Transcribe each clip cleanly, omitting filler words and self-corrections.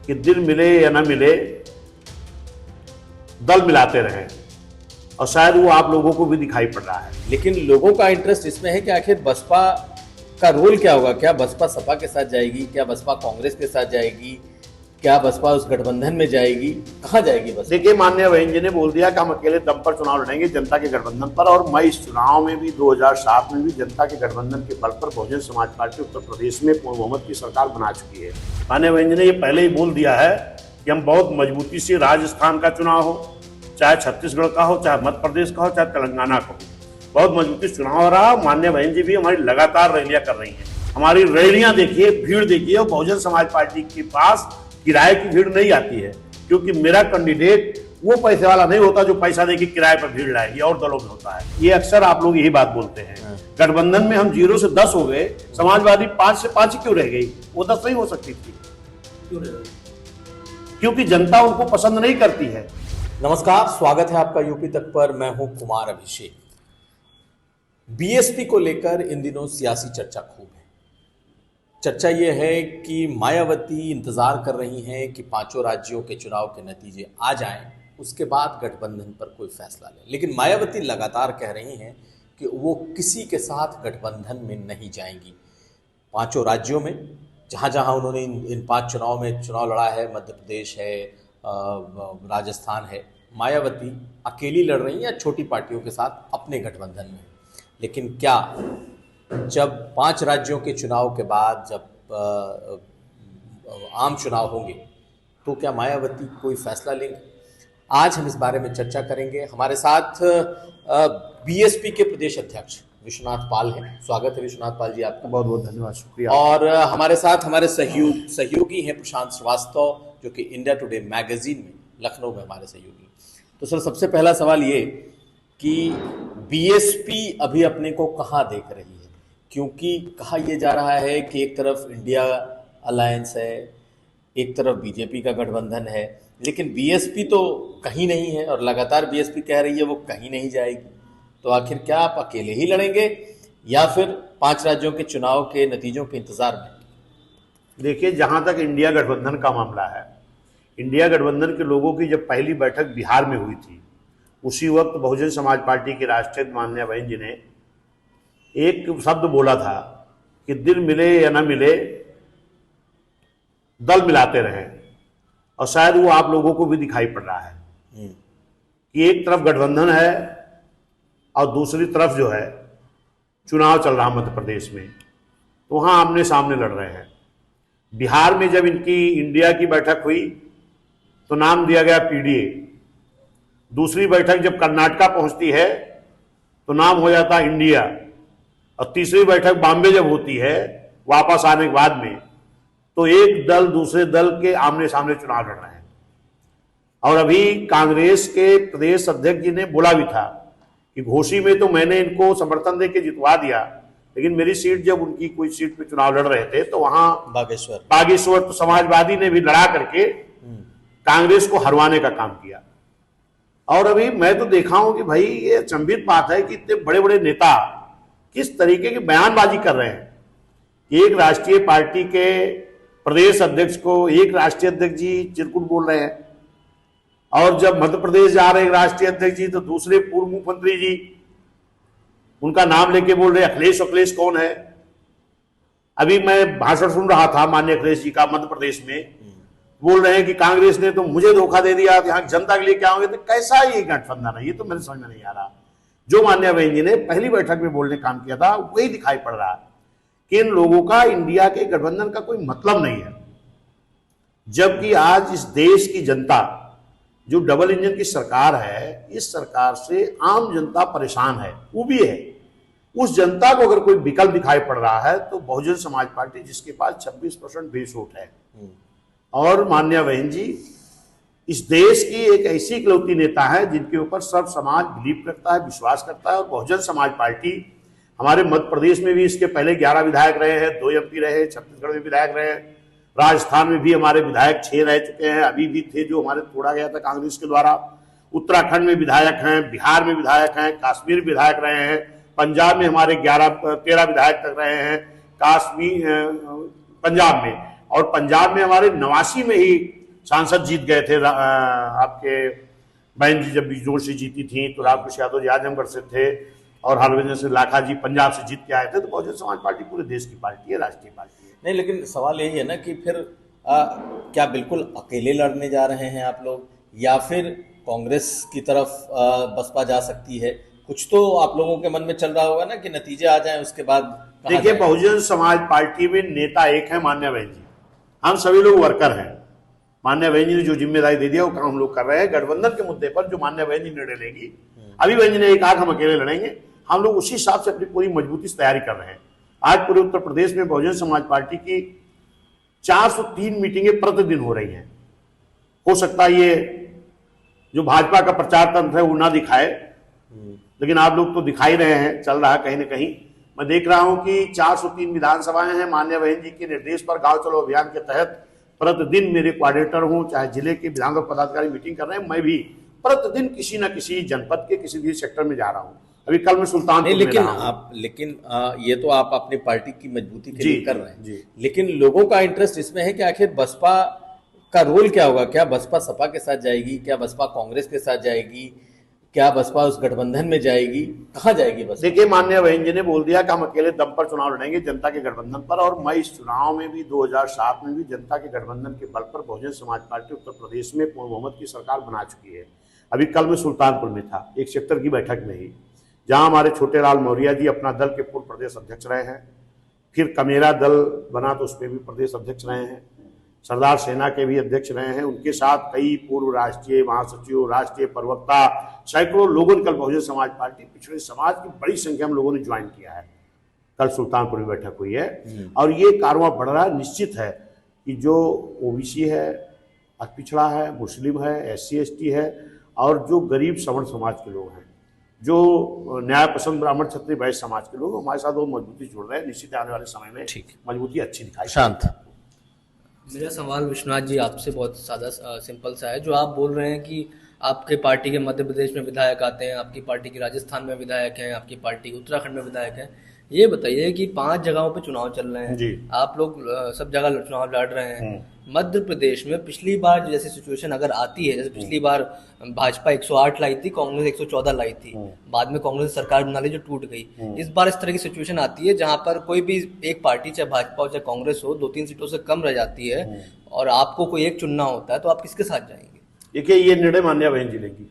कि दिल मिले या न मिले, दल मिलाते रहें, और शायद वो आप लोगों को भी दिखाई पड़ रहा है। लेकिन लोगों का इंटरेस्ट इसमें है कि आखिर बसपा का रोल क्या होगा। क्या बसपा सपा के साथ जाएगी, क्या बसपा कांग्रेस के साथ जाएगी, क्या बसपा उस गठबंधन में जाएगी, कहां जाएगी बसपा? देखिए, माननीय बहन जी ने बोल दिया कि हम अकेले दम पर चुनाव लड़ेंगे जनता के गठबंधन पर, और मैं इस चुनाव में भी 2007 में भी जनता के गठबंधन के बल पर बहुजन समाज पार्टी उत्तर प्रदेश में पूर्ण बहुमत की सरकार बना चुकी है। माननीय बहन जी ने ये पहले ही बोल दिया है कि हम बहुत मजबूती से, राजस्थान का चुनाव हो, चाहे छत्तीसगढ़ का हो, चाहे मध्य प्रदेश का हो, चाहे तेलंगाना का हो, बहुत मजबूती से चुनाव हो रहा। माननीय बहन जी भी हमारी लगातार रैलियां कर रही हैं। हमारी रैलियां देखिए, भीड़ देखिए, और बहुजन समाज पार्टी के पास किराए की भीड़ नहीं आती है, क्योंकि मेरा कैंडिडेट वो पैसे वाला नहीं होता जो पैसा देके किराए पर भीड़ लाए, ये और दलों में होता है। ये अक्सर आप लोग यही बात बोलते हैं। गठबंधन में हम 0 से 10 हो गए, समाजवादी 5 से 5 ही क्यों रह गई? वो 10 नहीं हो सकती थी, क्योंकि जनता उनको पसंद नहीं करती है। नमस्कार, स्वागत है आपका यूपी तक पर। मैं हूं कुमार अभिषेक। बीएसपी को लेकर इन दिनों सियासी चर्चा खूब है। चर्चा यह है कि मायावती इंतजार कर रही हैं कि 5 राज्यों के चुनाव के नतीजे आ जाएं, उसके बाद गठबंधन पर कोई फैसला लें। लेकिन मायावती लगातार कह रही हैं कि वो किसी के साथ गठबंधन में नहीं जाएंगी। 5 राज्यों में जहां जहां उन्होंने इन 5 चुनाव में चुनाव लड़ा है, मध्य प्रदेश है, राजस्थान है, मायावती अकेली लड़ रही हैं या छोटी पार्टियों के साथ अपने गठबंधन में। लेकिन क्या जब 5 राज्यों के चुनाव के बाद जब आम चुनाव होंगे तो क्या मायावती कोई फैसला लेंगे? आज हम इस बारे में चर्चा करेंगे। हमारे साथ बीएसपी के प्रदेश अध्यक्ष विश्वनाथ पाल हैं। स्वागत है विश्वनाथ पाल जी आपका। बहुत बहुत धन्यवाद, शुक्रिया। और हमारे साथ हमारे सहयोगी हैं प्रशांत श्रीवास्तव, जो कि इंडिया टुडे मैगजीन में लखनऊ में हमारे सहयोगी। तो सर, सबसे पहला सवाल ये कि बीएसपी अभी अपने को कहाँ देख रही है? क्योंकि कहा यह जा रहा है कि एक तरफ इंडिया अलायंस है, एक तरफ बीजेपी का गठबंधन है, लेकिन बीएसपी तो कहीं नहीं है, और लगातार बीएसपी कह रही है वो कहीं नहीं जाएगी। तो आखिर क्या आप अकेले ही लड़ेंगे या फिर 5 राज्यों के चुनाव के नतीजों के इंतजार में? देखिए, जहां तक इंडिया गठबंधन का मामला है, इंडिया गठबंधन के लोगों की जब पहली बैठक बिहार में हुई थी, उसी वक्त बहुजन समाज पार्टी की राष्ट्रीय माननीय बहन जी ने एक शब्द बोला था कि दिल मिले या न मिले, दल मिलाते रहें, और शायद वो आप लोगों को भी दिखाई पड़ रहा है कि एक तरफ गठबंधन है और दूसरी तरफ जो है चुनाव चल रहा मध्य प्रदेश में, तो वहां आमने सामने लड़ रहे हैं। बिहार में जब इनकी इंडिया की बैठक हुई तो नाम दिया गया पीडीए। दूसरी बैठक जब कर्नाटका पहुंचती है तो नाम हो जाता इंडिया, और तीसरी बैठक बॉम्बे जब होती है वापस आने के बाद में, तो एक दल दूसरे दल के आमने सामने चुनाव लड़ रहे हैं। और अभी कांग्रेस के प्रदेश अध्यक्ष जी ने बोला भी था कि घोसी में तो मैंने इनको समर्थन देके जितवा दिया, लेकिन मेरी सीट जब उनकी कोई सीट पे चुनाव लड़ रहे थे तो वहां बागेश्वर तो समाजवादी ने भी लड़ा करके कांग्रेस को हरवाने का काम किया। और अभी मैं तो देखा हूं कि भाई ये अचंभित बात है कि इतने बड़े बड़े नेता किस तरीके की बयानबाजी कर रहे हैं। एक राष्ट्रीय पार्टी के प्रदेश अध्यक्ष को एक राष्ट्रीय अध्यक्ष जी चिरकुट बोल रहे हैं, और जब मध्य प्रदेश जा रहे राष्ट्रीय अध्यक्ष जी तो दूसरे पूर्व मुख्यमंत्री जी उनका नाम लेके बोल रहे अखिलेश कौन है। अभी मैं भाषण सुन रहा था माननीय अखिलेश जी का मध्य प्रदेश में, बोल रहे हैं कि कांग्रेस ने तो मुझे धोखा दे दिया, यहाँ जनता के लिए क्या होंगे। तो कैसा ये गठबंधन है, ये तो मेरे समझ में नहीं आ रहा। जो माननीय बहन जी ने पहली बैठक में बोलने काम किया था वही दिखाई पड़ रहा है कि इन लोगों का इंडिया के गठबंधन का कोई मतलब नहीं है। जबकि आज इस देश की जनता, जो डबल इंजन की सरकार है, इस सरकार से आम जनता परेशान है, वो भी है। उस जनता को अगर कोई विकल्प दिखाई पड़ रहा है तो बहुजन समाज पार्टी, जिसके पास 26% बेस वोट है, और माननीय बहन जी इस देश की एक ऐसी इकलौती नेता है जिनके ऊपर सब समाज बिलीव करता है, विश्वास करता है। और बहुजन समाज पार्टी हमारे मध्य प्रदेश में भी इसके पहले 11 विधायक रहे हैं, 2 एमपी रहे, छत्तीसगढ़ में विधायक रहे, राजस्थान में भी हमारे विधायक 6 रह चुके हैं, अभी भी थे जो हमारे तोड़ा गया था कांग्रेस के द्वारा। उत्तराखंड में विधायक हैं, बिहार में विधायक हैं, कश्मीर विधायक रहे हैं, पंजाब में हमारे 13 विधायक तक रहे हैं, कश्मीर पंजाब में, और पंजाब में हमारे 89 में ही सांसद जीत गए थे। आपके बहन जी जब बिजनौर से जीती थी तो रामकृष्ण यादव जी आजमगढ़ से थे और हरभजन सिंह लाखा जी पंजाब से जीत के आए थे। तो बहुजन समाज पार्टी पूरे देश की पार्टी है, राष्ट्रीय पार्टी है। नहीं, लेकिन सवाल यही है ना कि फिर क्या बिल्कुल अकेले लड़ने जा रहे हैं आप लोग, या फिर कांग्रेस की तरफ बसपा जा सकती है? कुछ तो आप लोगों के मन में चल रहा होगा ना कि नतीजे आ जाएं उसके बाद। देखिए, बहुजन समाज पार्टी में नेता एक है, मान्या बहन जी। हम सभी लोग वर्कर हैं। मान्या बहन जी ने जो जिम्मेदारी दे दिया वो काम हम लोग कर रहे हैं। गठबंधन के मुद्दे पर जो मान्या बहन जी निर्णय लेंगी, अभी बहन जी ने कहा हम अकेले लड़ेंगे, हम लोग उसी हिसाब से अपनी पूरी मजबूती से तैयारी कर रहे हैं। आज पूरे उत्तर प्रदेश में बहुजन समाज पार्टी की 403 मीटिंगें प्रतिदिन हो रही हैं। हो सकता है ये जो भाजपा का प्रचार तंत्र है वो ना दिखाए, लेकिन आप लोग तो दिखाई रहे हैं, चल रहा है कहीं ना कहीं। मैं देख रहा हूं कि 403 विधानसभाएं हैं। मान्या बहन जी के निर्देश पर गांव चलो अभियान के तहत प्रतिदिन मेरे कोऑर्डिनेटर हूं, चाहे जिले के विधानसभा पदाधिकारी मीटिंग कर रहे हैं, मैं भी प्रतिदिन किसी न किसी जनपद के किसी भी सेक्टर में जा रहा हूं। अभी कल मैं सुल्तानपुर में रहा हूं। लेकिन ये तो आप अपनी पार्टी की मजबूती के लिए कर रहे हैं जी। लेकिन लोगों का इंटरेस्ट इसमें है कि आखिर बसपा का रोल क्या होगा? क्या बसपा सपा के साथ जाएगी? क्या बसपा कांग्रेस के साथ जाएगी? क्या बसपा उस गठबंधन में जाएगी? कहाँ जाएगी बसपा? देखिए, मान्या बहन जी ने बोल दिया कि हम अकेले दम पर चुनाव लड़ेंगे जनता के गठबंधन पर, और मैं इस चुनाव में भी 2007 में भी जनता के गठबंधन के बल पर बहुजन समाज पार्टी उत्तर प्रदेश में पूर्ण बहुमत की सरकार बना चुकी है। अभी कल मैं सुल्तानपुर में था एक सेक्टर की बैठक में ही, जहां हमारे छोटे लाल मौर्य जी अपना दल के पूर्व प्रदेश अध्यक्ष रहे हैं। फिर कमेरा दल बना तो उसमें भी प्रदेश अध्यक्ष रहे हैं। सरदार सेना के भी अध्यक्ष रहे हैं। उनके साथ कई पूर्व राष्ट्रीय महासचिव, राष्ट्रीय प्रवक्ता, सैकड़ों लोगों ने कल बहुजन समाज पार्टी पिछड़े समाज की बड़ी संख्या में लोगों ने ज्वाइन किया है। कल सुल्तानपुर में बैठक हुई है और ये कारवां बढ़ रहा है। निश्चित है कि जो ओबीसी है, पिछड़ा है, मुस्लिम है, SC ST है और जो गरीब सवर्ण समाज के लोग हैं, जो न्याय पसंद ब्राह्मण क्षत्रिय वैश्य समाज के लोग हमारे साथ वो मजबूती जोड़ रहे हैं। निश्चित आने वाले समय में मजबूती अच्छी दिखाई। शांत, मेरा सवाल विश्वनाथ जी आपसे बहुत सादा सिंपल सा है। जो आप बोल रहे हैं कि आपके पार्टी के मध्य प्रदेश में विधायक आते हैं, आपकी पार्टी के राजस्थान में विधायक हैं, आपकी पार्टी उत्तराखंड में विधायक हैं, ये बताइए कि 5 जगहों पे चुनाव चल रहे हैं जी। आप लोग सब जगह चुनाव लड़ रहे हैं। मध्य प्रदेश में पिछली बार जैसी सिचुएशन अगर आती है, जैसे पिछली बार भाजपा 108 लाई थी, कांग्रेस 114 लाई थी, बाद में कांग्रेस सरकार बना ली जो टूट गई। इस बार इस तरह की सिचुएशन आती है जहां पर कोई भी एक पार्टी, चाहे भाजपा हो चाहे कांग्रेस हो, 2-3 सीटों से कम रह जाती है और आपको कोई एक चुनना होता है, तो आप किसके साथ जाएंगे? देखिए, ये निर्णय मान्या बहन जी लेंगी।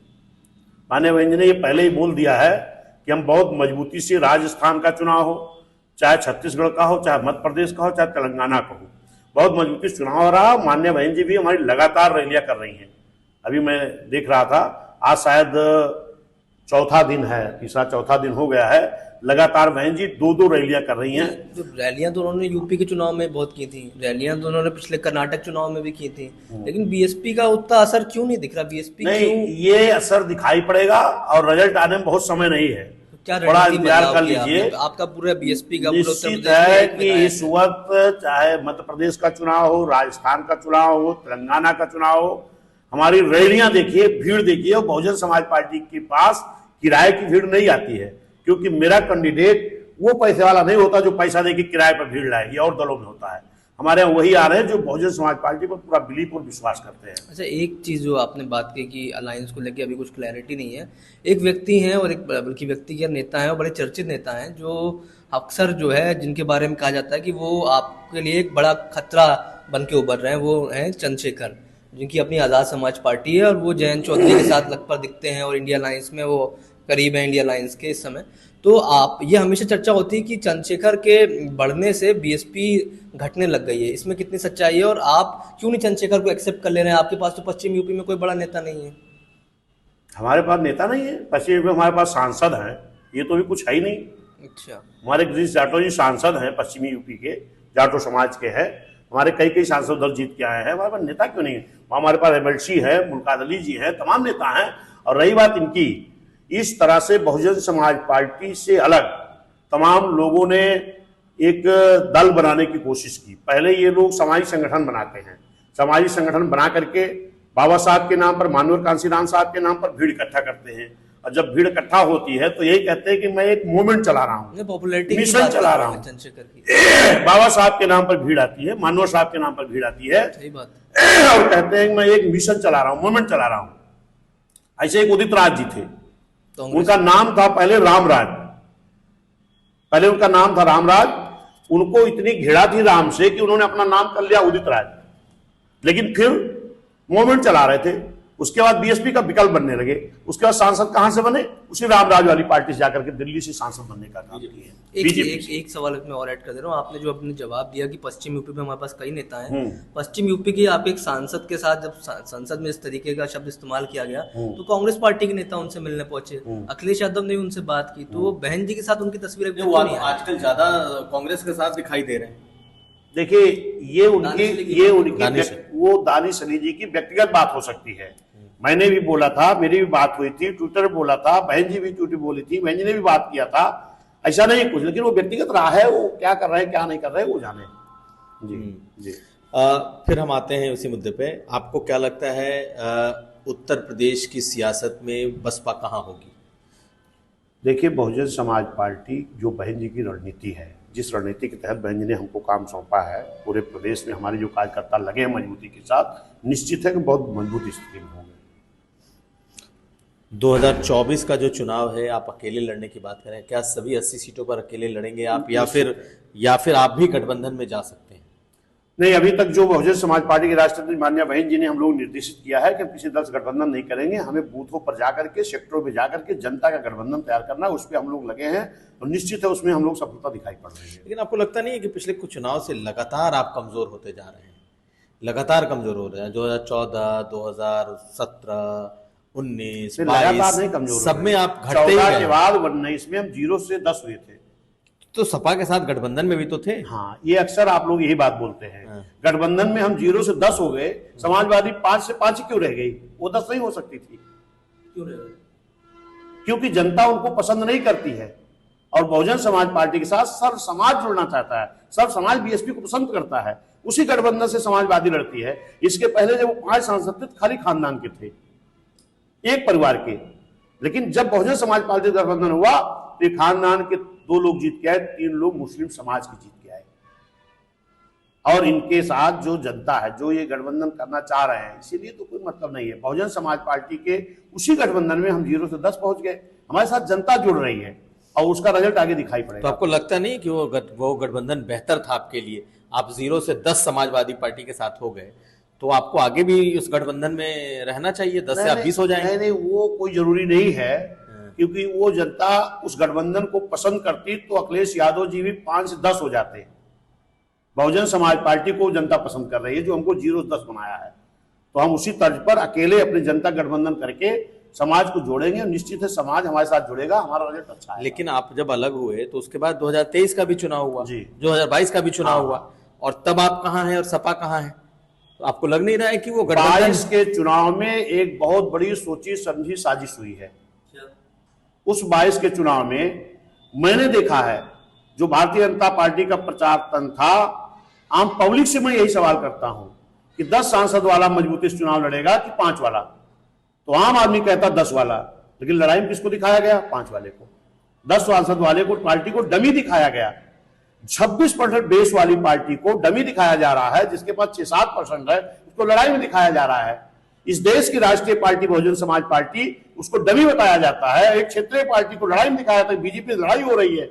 मान्या बहन जी ने ये पहले ही बोल दिया है कि हम बहुत मजबूती से, राजस्थान का चुनाव हो, चाहे छत्तीसगढ़ का हो, चाहे मध्य प्रदेश का हो, चाहे तेलंगाना का हो, बहुत मजबूती से चुनाव हो रहा। मान्या बहन जी भी हमारी लगातार रैलियां कर रही हैं। अभी मैं देख रहा था, आज शायद चौथा दिन है, तीसरा चौथा दिन हो गया है, लगातार बहन जी 2-2 रैलियां कर रही हैं। जो रैलियां तो उन्होंने यूपी के चुनाव में बहुत की थी, रैलियां तो उन्होंने पिछले कर्नाटक चुनाव में भी की थी, लेकिन बीएसपी का उतना असर क्यों नहीं दिख रहा? बीएसपी नहीं, ये असर दिखाई पड़ेगा और रिजल्ट आने में बहुत समय नहीं है, थोड़ा इंतजार कर लीजिए। आपका पूरा बीएसपी का निश्चित है कि इस वक्त चाहे मध्य प्रदेश का चुनाव हो, राजस्थान का चुनाव हो, तेलंगाना का चुनाव हो, हमारी रैलियां देखिए, भीड़ देखिए। और बहुजन समाज पार्टी के पास किराए की भीड़ नहीं आती है, क्योंकि मेरा कैंडिडेट वो पैसे वाला नहीं होता जो पैसा देके किराए पर भीड़ लाए। ये और दलों में होता है, हमारे यहाँ वही आ रहे हैं जो बहुजन समाज पार्टी पर पूरा बिलीव और विश्वास करते हैं। अच्छा, एक चीज़ जो आपने बात की कि अलायंस को लेकर अभी कुछ क्लैरिटी नहीं है। एक व्यक्ति हैं और एक बल्कि व्यक्ति के नेता हैं और बड़े चर्चित नेता हैं जो अक्सर जो है जिनके बारे में कहा जाता है कि वो आपके लिए एक बड़ा खतरा बन के उभर रहे हैं, वो हैं चंद्रशेखर, जिनकी अपनी आज़ाद समाज पार्टी है और वो जयंत चौधरी के साथ लगभग दिखते हैं और इंडिया अलायंस में वो करीब है इंडिया अलायंस के इस समय। तो आप ये हमेशा चर्चा होती है कि चंद्रशेखर के बढ़ने से बीएसपी घटने लग गई है, इसमें कितनी सच्चाई है और आप क्यों नहीं चंद्रशेखर को एक्सेप्ट कर ले रहे हैं? आपके पास तो पश्चिम यूपी में कोई बड़ा नेता नहीं है। हमारे पास नेता नहीं है पश्चिम यूपी में, हमारे पास सांसद हैं, ये तो भी कुछ है ही नहीं। अच्छा, हमारे गिरीश जाटव जी सांसद हैं, पश्चिमी यूपी के जाटव समाज के हैं। हमारे कई सांसद उधर जीत के आए हैं। हमारे पास नेता क्यों नहीं है? हमारे पास MLC है, मुल्काद अली जी हैं, तमाम नेता हैं। और रही बात इनकी, इस तरह से बहुजन समाज पार्टी से अलग तमाम लोगों ने एक दल बनाने की कोशिश की। पहले ये लोग सामाजिक संगठन बनाते हैं, सामाजिक संगठन बना करके बाबा साहब के नाम पर, मानवर कांसीराम साहब के नाम पर भीड़ इकट्ठा करते हैं और जब भीड़ इकट्ठा होती है तो यही कहते हैं कि मैं एक मूवमेंट चला रहा हूँ, पॉपुलैरिटी मिशन चला रहा हूँ। चंद्रशेखर की बाबा साहब के नाम पर भीड़ आती है, मानव साहब के नाम पर भीड़ आती है सही बात और कहते हैं कि मैं एक मिशन चला रहा हूँ, मूवमेंट चला रहा हूँ। ऐसे एक उदित राज जी थे, तो उनका नाम था पहले रामराज, पहले उनका नाम था रामराज। उनको इतनी घृणा थी राम से कि उन्होंने अपना नाम कर लिया उदित राज, लेकिन फिर मूवमेंट चला रहे थे। उसके बाद बीएसपी का विकल्प बनने लगे। उसके बाद सांसद कहां से बने? उसी रामराज वाली पार्टी से जाकर के दिल्ली से सांसद बनने का काम किए। एक सवाल मैं और ऐड कर दे रहा हूँ। आपने जो अपने जवाब दिया कि पश्चिम यूपी में हमारे पास कई नेता हैं, पश्चिम यूपी के आप एक सांसद के साथ जब संसद में इस तरीके का शब्द इस्तेमाल किया गया तो कांग्रेस पार्टी के नेता उनसे मिलने पहुंचे, अखिलेश यादव ने उनसे बात की, तो बहन जी के साथ उनकी तस्वीरें क्यों नहीं आई? आजकल ज्यादा कांग्रेस के साथ दिखाई दे रहे हैं। देखिए, ये उनकी वो दानिश अली जी की व्यक्तिगत बात हो सकती है। मैंने भी बोला था, मेरी भी बात हुई थी, ट्विटर पे बोला था, बहन जी भी ट्विटर बोली थी, बहन जी ने भी बात किया था, ऐसा नहीं कुछ, लेकिन वो व्यक्तिगत रहा है, वो क्या कर रहे हैं क्या नहीं कर रहे हैं वो जाने। जी। फिर हम आते हैं उसी मुद्दे पे। आपको क्या लगता है उत्तर प्रदेश की सियासत में बसपा कहाँ होगी? देखिए, बहुजन समाज पार्टी जो बहन जी की रणनीति है, जिस रणनीति के तहत बहन जी ने हमको काम सौंपा है, पूरे प्रदेश में हमारे जो कार्यकर्ता लगे हैं मजबूती के साथ, निश्चित है कि बहुत मजबूत स्थिति में होंगे। 2024 का जो चुनाव है, आप अकेले लड़ने की बात करें, क्या सभी 80 सीटों पर अकेले लड़ेंगे आप, या फिर आप भी गठबंधन में जा सकते हैं? नहीं, अभी तक जो बहुजन समाज पार्टी के राष्ट्रपति माननीय बहन जी ने हम लोग निर्देशित किया है कि हम किसी दल से गठबंधन नहीं करेंगे, हमें बूथों पर जाकर के, सेक्टरों में जाकर के जनता का गठबंधन तैयार करना, उस पर हम लोग लगे हैं और निश्चित है उसमें हम लोग सफलता दिखाई पड़ रही है। लेकिन आपको लगता नहीं है कि पिछले कुछ चुनाव से लगातार आप कमजोर होते जा रहे हैं, लगातार कमजोर हो रहे हैं? 2014, 2017, 19, 22 सब में आप घटते ही गए। के बाद 19 में हम 0 से 10 हुए थे, तो सपा के साथ गठबंधन में भी तो थे। हाँ, ये अक्सर आप लोग यही बात बोलते हैं। गठबंधन में हम 0 से 10 हो गए, समाजवादी 5 से 5 ही क्यों रह गई? वो 10 नहीं हो सकती थी, क्यों रह गई? क्योंकि जनता उनको पसंद नहीं करती है और बहुजन समाज पार्टी के साथ सर्व समाज जुड़ना चाहता है, सर्व समाज बीएसपी को पसंद करता है, उसी गठबंधन से समाजवादी लड़ती है। इसके पहले जब वो 5 सांसद थे, खाली खानदान के थे, एक परिवार के, लेकिन जब बहुजन समाज पार्टी गठबंधन हुआ तो खानदान के 2 लोग जीत के आए, 3 लोग मुस्लिम समाज के जीत के आए। और इनके साथ जो जनता है, जो ये गठबंधन करना चाह रहे हैं, इसीलिए तो कोई मतलब नहीं है। बहुजन समाज पार्टी के उसी गठबंधन में हम 0 से 10 पहुंच गए, हमारे साथ जनता जुड़ रही है और उसका रिजल्ट आगे दिखाई पड़ेगा। तो आपको लगता नहीं कि वो गठबंधन बेहतर था आपके लिए? आप 0 से 10 समाजवादी पार्टी के साथ हो गए, तो आपको आगे भी उस गठबंधन में रहना चाहिए, 10 से आप 20 हो जाएंगे। नहीं, वो कोई जरूरी नहीं है, क्योंकि वो जनता उस गठबंधन को पसंद करती तो अखिलेश यादव जी भी 5 से 10 हो जाते। बहुजन समाज पार्टी को जनता पसंद कर रही है, जो हमको 0 से 10 बनाया है, तो हम उसी तर्ज पर अकेले अपने जनता गठबंधन करके समाज को जोड़ेंगे और निश्चित है समाज हमारे साथ जुड़ेगा, हमारा रिजल्ट अच्छा है। लेकिन आप जब अलग हुए तो उसके बाद 2023 का भी चुनाव हुआ, 2022 का भी चुनाव हुआ, और तब आप कहाँ हैं और सपा कहाँ है? तो आपको लग नहीं रहा है कि वो 22 के चुनाव में एक बहुत बड़ी सोची समझी साजिश हुई है। उस 22 के चुनाव में मैंने देखा है, जो भारतीय जनता पार्टी का प्रचार तंत्र था, आम पब्लिक से मैं यही सवाल करता हूं कि 10 सांसद वाला मजबूती से चुनाव लड़ेगा कि 5 वाला? तो आम आदमी कहता 10 वाला, लेकिन लड़ाई में किसको दिखाया गया? 5 वाले को। 10 सांसद वाले को, पार्टी को डमी दिखाया गया। 26% बेस वाली पार्टी को डमी दिखाया जा रहा है, जिसके पास 6-7% है, उसको लड़ाई में दिखाया जा रहा है। इस देश की राष्ट्रीय पार्टी बहुजन समाज पार्टी, उसको डमी बताया जाता है। एक क्षेत्रीय पार्टी को लड़ाई में दिखाया जाता है, बीजेपी से लड़ाई हो रही है।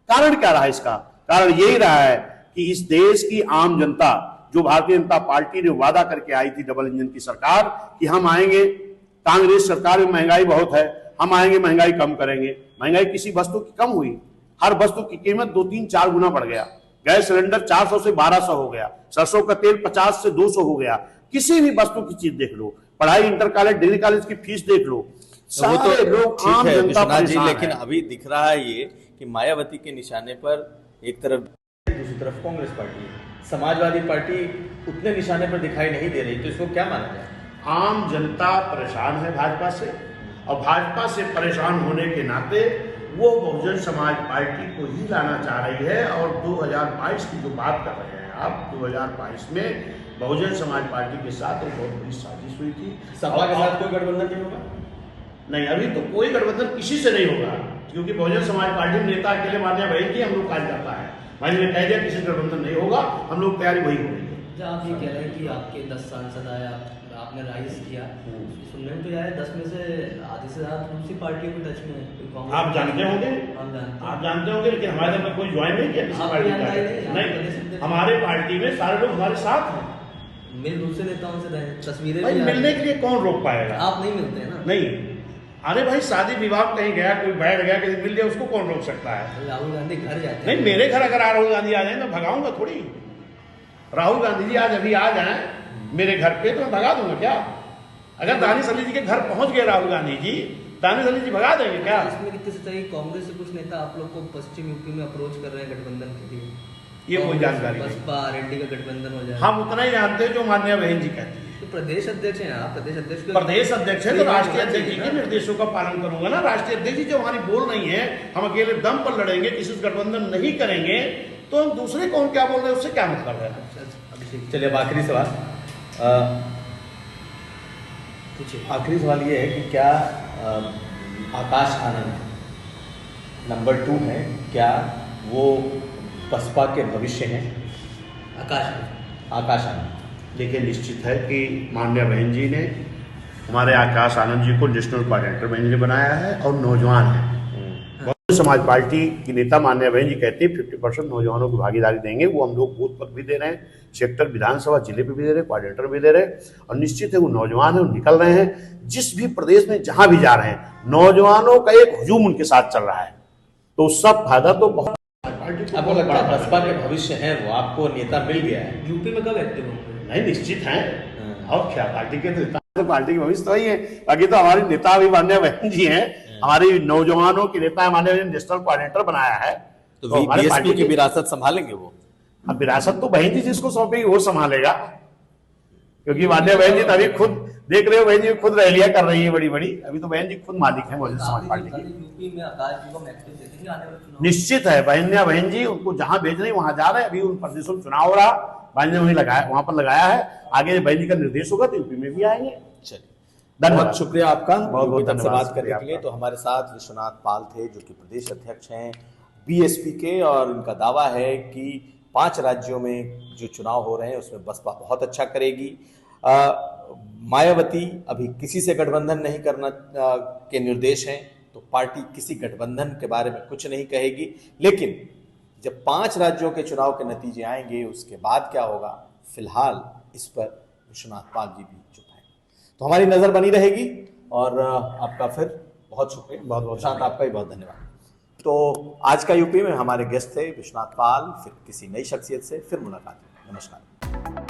कारण क्या रहा इसका? कारण यही रहा है कि इस देश की आम जनता, जो भारतीय जनता पार्टी ने वादा करके आई थी डबल इंजन की सरकार, कि हम आएंगे, कांग्रेस सरकार में महंगाई बहुत है, हम आएंगे महंगाई कम करेंगे। महंगाई किसी वस्तु की कम हुई? हर वस्तु की कीमत 2-3-4 गुना बढ़ गया। गैस सिलेंडर 400 से 1200 हो गया, सरसों का तेल 50 से 200 हो गया। किसी भी वस्तु की चीज देख लो, पढ़ाई, इंटर कॉलेज, डिग्री कॉलेज की फीस देख लो, वो तो लोग आम जनता परेशान है। लेकिन अभी दिख रहा है ये कि मायावती के निशाने पर एक तरफ, दूसरी तरफ कांग्रेस पार्टी, समाजवादी पार्टी उतने निशाने पर दिखाई नहीं दे रही, तो इसको क्या माना जाए? आम जनता परेशान है भाजपा से, और भाजपा से परेशान होने के नाते वो बहुजन समाज पार्टी को ही लाना चाह रही है। और 2022 की जो बात कर रहे हैं आप, 2022 में बहुजन समाज पार्टी के साथ एक बहुत बड़ी साजिश हुई थी। सपा के साथ कोई गठबंधन नहीं होगा? नहीं, अभी तो कोई गठबंधन किसी से नहीं होगा, क्योंकि बहुजन समाज पार्टी में नेता अकेले मान्या बहन जी हम लोग कार्यकर्ता है। भाई ने कह दिया किसी से गठबंधन नहीं होगा, हम लोग तैयारी वही हो रही है। जब आप ये कह रहे हैं कि आपके 10 सांसद आए, आपने राइज किया, सुनने में तो यार 10 में से आधे से ज्यादा दूसरी पार्टियों के टच में है। आप जानते होंगे, आप जानते होंगे, लेकिन हमारे में कोई ज्वाइन नहीं किया किसी पार्टी का। नहीं, हमारे पार्टी में सारे लोग हमारे साथ हैं। मिल दूसरे नेताओं से रहे, तस्वीरें भाई भी मिलने के लिए कौन रोक पाएगा? आप नहीं मिलते हैं ना? नहीं, अरे भाई शादी विवाह कहीं गया, कोई बैठ गया, किसी मिल गया, उसको कौन रोक सकता है? राहुल गांधी घर जाते हैं। नहीं, मेरे घर अगर राहुल गांधी आ जाए तो भगाऊंगा थोड़ी। राहुल गांधी जी आज अभी आ जाए मेरे घर पे तो मैं भगा दूंगा क्या? अगर दानिश अली जी के घर पहुंच गए राहुल गांधी जी, दानिश अली जी भगा देंगे क्या? इसमें कितनी सच्चाई? कांग्रेस से कुछ नेता आप लोग को पश्चिम यूपी में अप्रोच कर रहे हैं गठबंधन के लिए, ये कोई जानकारी नहीं। बसपा आरएलडी का गठबंधन हो जाए। हम उतना ही जानते हैं जो मान्या बहन जी कहती है। तो प्रदेश अध्यक्ष हैं आप, प्रदेश अध्यक्ष प्रदेश अध्यक्ष है तो राष्ट्रीय अध्यक्ष जी के निर्देशों का पालन करूंगा ना। राष्ट्रीय अध्यक्ष जी जो हमारी बोल रही है, हम अकेले दम पर लड़ेंगे, किसी से गठबंधन नहीं करेंगे, तो हम दूसरे कौन क्या बोल रहे हैं उससे क्या मतलब है? चलिए अब आखिरी सवाल, आखिरी सवाल ये है कि क्या आकाश आनंद नंबर 2 है, क्या वो बसपा के भविष्य हैं? आकाश आनंद देखिए, निश्चित है कि मान्या बहन जी ने हमारे आकाश आनंद जी को नेशनल कोऑर्डिनेटर बहन जी ने बनाया है और नौजवान है। बहुजन समाज पार्टी की नेता मान्या बहन जी कहती है 50% नौजवानों को भागीदारी देंगे। वो हम लोग बूथ पर भी दे रहे हैं, सेक्टर विधानसभा जिले पे भी दे रहे हैं, कोऑर्डिनेटर भी दे रहे हैं, और निश्चित है वो नौजवान है, वो निकल रहे हैं। जिस भी प्रदेश में जहां भी जा रहे हैं, नौजवानों का एक हुजूम उनके साथ चल रहा है, तो सब फायदा तो बहुत आपको लगता है बसपा के भविष्य हैं वो, आपको नेता मिल गया है? यूपी में कब एक्टिव होंगे? नहीं, निश्चित है। और क्या, पार्टी के नेता तो पार्टी के भविष्य तो ही है। बाकी तो हमारी नेता भी मान्या बहन जी हैं, हमारी नौजवानों की नेता मान्या बहन नेशनल कोऑर्डिनेटर बनाया है, तो हमारे पार्टी की विरासत संभालेंगे वो? अब विरासत तो बहन जी जिसको सौंपेगी वो संभालेगा, क्योंकि मान्या बहन जी तो अभी खुद देख रहे हो, बहन जी खुद रैलियां कर रही है बड़ी बड़ी। अभी तो बहन जी खुद मालिक है बहुजन समाज पार्टी की। यूपी में आकाश जी को हम एक्टिव देखेंगे आने वाले चुनाव? निश्चित है, बहन जी उनको जहां भेज रही वहां जा रहे हैं। अभी उन प्रदेशों में चुनाव हो रहा, बहन ने वहीं लगाया, वहां पर लगाया है। आगे बहन जी का निर्देश होगा तो यूपी में भी आएंगे। चलिए, धन्यवाद, बहुत शुक्रिया आपका बहुत बहुत धन्यवाद धन्यवाद बात करने के लिए। तो हमारे साथ विश्वनाथ पाल थे, जो कि प्रदेश अध्यक्ष हैं बीएसपी के, और उनका दावा है कि 5 राज्यों में जो चुनाव हो रहे हैं उसमें बसपा बहुत अच्छा करेगी। मायावती अभी किसी से गठबंधन नहीं करना के निर्देश हैं, तो पार्टी किसी गठबंधन के बारे में कुछ नहीं कहेगी। लेकिन जब 5 राज्यों के चुनाव के नतीजे आएंगे उसके बाद क्या होगा, फिलहाल इस पर विश्वनाथ पाल जी भी चुप हैं। तो हमारी नजर बनी रहेगी, और आपका फिर बहुत शुक्रिया, बहुत बहुत शांत, आपका भी बहुत धन्यवाद। तो आज का यूपी में हमारे गेस्ट थे विश्वनाथ पाल। फिर किसी नई शख्सियत से फिर मुलाकात। नमस्कार।